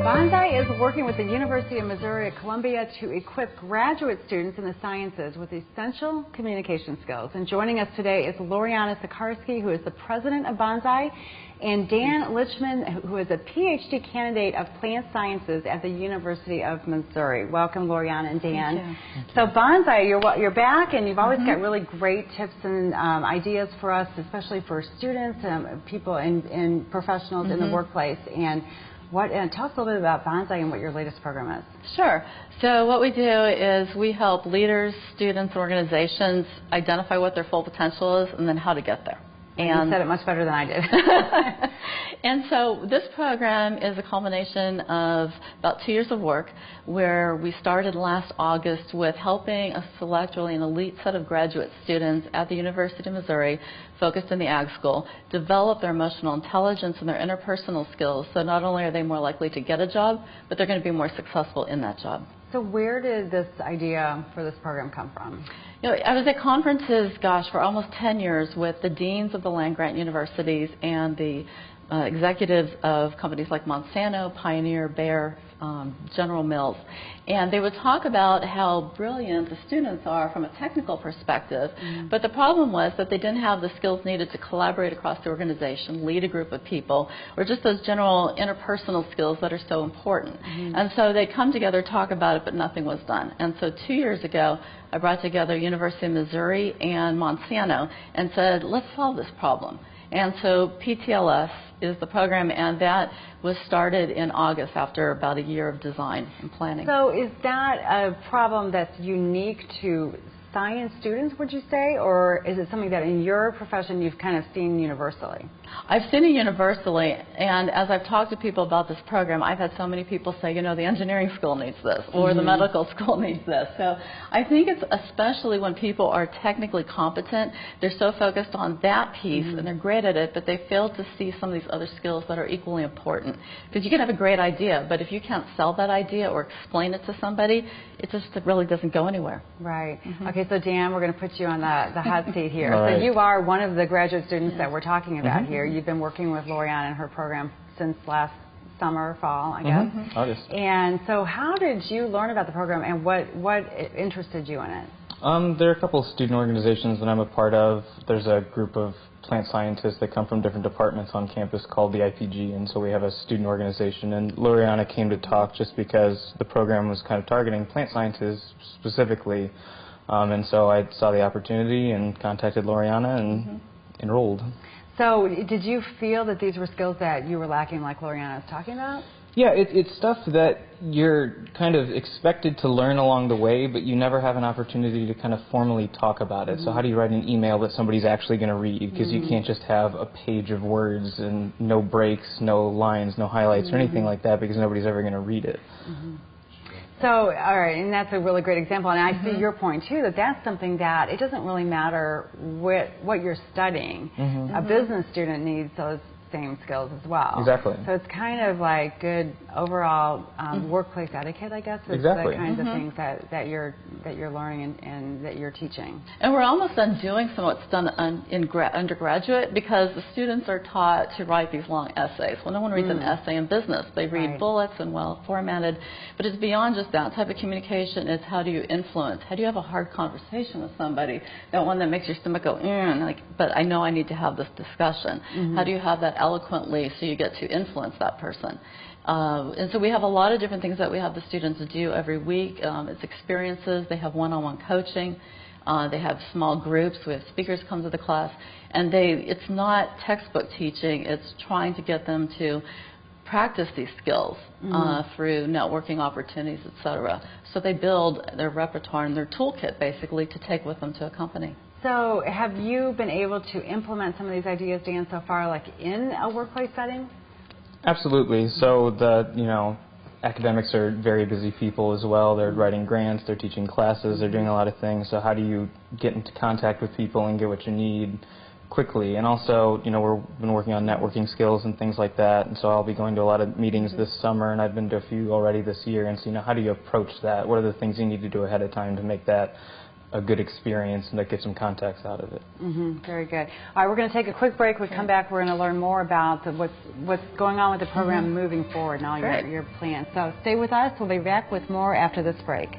Bonsai is working with the University of Missouri at Columbia to equip graduate students in the sciences with essential communication skills. And joining us today is Loriana Sekarski, who is the president of Bonsai, and Dan Leuchtman, who is a PhD candidate of plant sciences at the University of Missouri. Welcome, Loriana and Dan. Thank you. So Bonsai, you're back, and you've always got really great tips and ideas for us, especially for students, people and professionals in the workplace. And tell us a little bit about Bonsai and what your latest program is. Sure. So what we do is we help leaders, students, organizations identify what their full potential is and then how to get there. And you said it much better than I did. And so this program is a culmination of about 2 years of work where we started last August with helping a select, really an elite set of graduate students at the University of Missouri focused in the ag school develop their emotional intelligence and their interpersonal skills, so not only are they more likely to get a job, but they're going to be more successful in that job. So where did this idea for this program come from? You know, I was at conferences, for almost 10 years with the deans of the land-grant universities and the executives of companies like Monsanto, Pioneer, Bayer, General Mills, and they would talk about how brilliant the students are from a technical perspective, but the problem was that they didn't have the skills needed to collaborate across the organization, lead a group of people, or just those general interpersonal skills that are so important. And so they'd come together, talk about it, but nothing was done. And so 2 years ago, I brought together University of Missouri and Monsanto and said, let's solve this problem. And so PTLS is the program, and that was started in August after about a year of design and planning. So is that a problem that's unique to science students, would you say, or is it something that in your profession you've kind of seen universally? I've seen it universally, and as I've talked to people about this program, I've had so many people say, you know, the engineering school needs this, or the medical school needs this. So I think it's especially when people are technically competent, they're so focused on that piece, and they're great at it, but they fail to see some of these other skills that are equally important. Because you can have a great idea, but if you can't sell that idea or explain it to somebody, it really doesn't go anywhere. Right. Okay, so Dan, we're going to put you on the hot seat here. All right. So you are one of the graduate students that we're talking about here. You've been working with Loriana and her program since last summer, fall, I guess. August. And so how did you learn about the program, and what interested you in it? There are a couple of student organizations that I'm a part of. There's a group of plant scientists that come from different departments on campus called the IPG, and so we have a student organization. And Loriana came to talk just because the program was kind of targeting plant scientists specifically. And so I saw the opportunity and contacted Loriana and enrolled. So did you feel that these were skills that you were lacking, like Loriana was talking about? Yeah, it's stuff that you're kind of expected to learn along the way, but you never have an opportunity to kind of formally talk about it. So how do you write an email that somebody's actually going to read? Because you can't just have a page of words and no breaks, no lines, no highlights or anything like that, because nobody's ever going to read it. So, all right, and that's a really great example, and I see your point, too, that that's something that it doesn't really matter what you're studying. A business student needs those same skills as well. Exactly. So it's kind of like good overall workplace etiquette, I guess, is the kinds of things that you're learning and that you're teaching. And we're almost undoing some of what's done in undergraduate, because the students are taught to write these long essays. Well, no one reads an essay in business. They read bullets and well formatted, but it's beyond just that type of communication. It's how do you influence? How do you have a hard conversation with somebody? That one that makes your stomach go, but I know I need to have this discussion. How do you have that eloquently so you get to influence that person? And so we have a lot of different things that we have the students do every week. It's experiences. They have one-on-one coaching. They have small groups. We have speakers come to the class. And it's not textbook teaching. It's trying to get them to practice these skills through networking opportunities, et cetera. So they build their repertoire and their toolkit, basically, to take with them to a company. So have you been able to implement some of these ideas, Dan, so far, like in a workplace setting? Absolutely. So academics are very busy people as well. They're writing grants, they're teaching classes, they're doing a lot of things. So how do you get into contact with people and get what you need quickly? And also, we've been working on networking skills and things like that. And so I'll be going to a lot of meetings this summer, and I've been to a few already this year. And so, how do you approach that? What are the things you need to do ahead of time to make that a good experience and that gets some contacts out of it. Very good. All right, we're going to take a quick break. When we come back, we're going to learn more about what's going on with the program moving forward and all your plans. So stay with us. We'll be back with more after this break.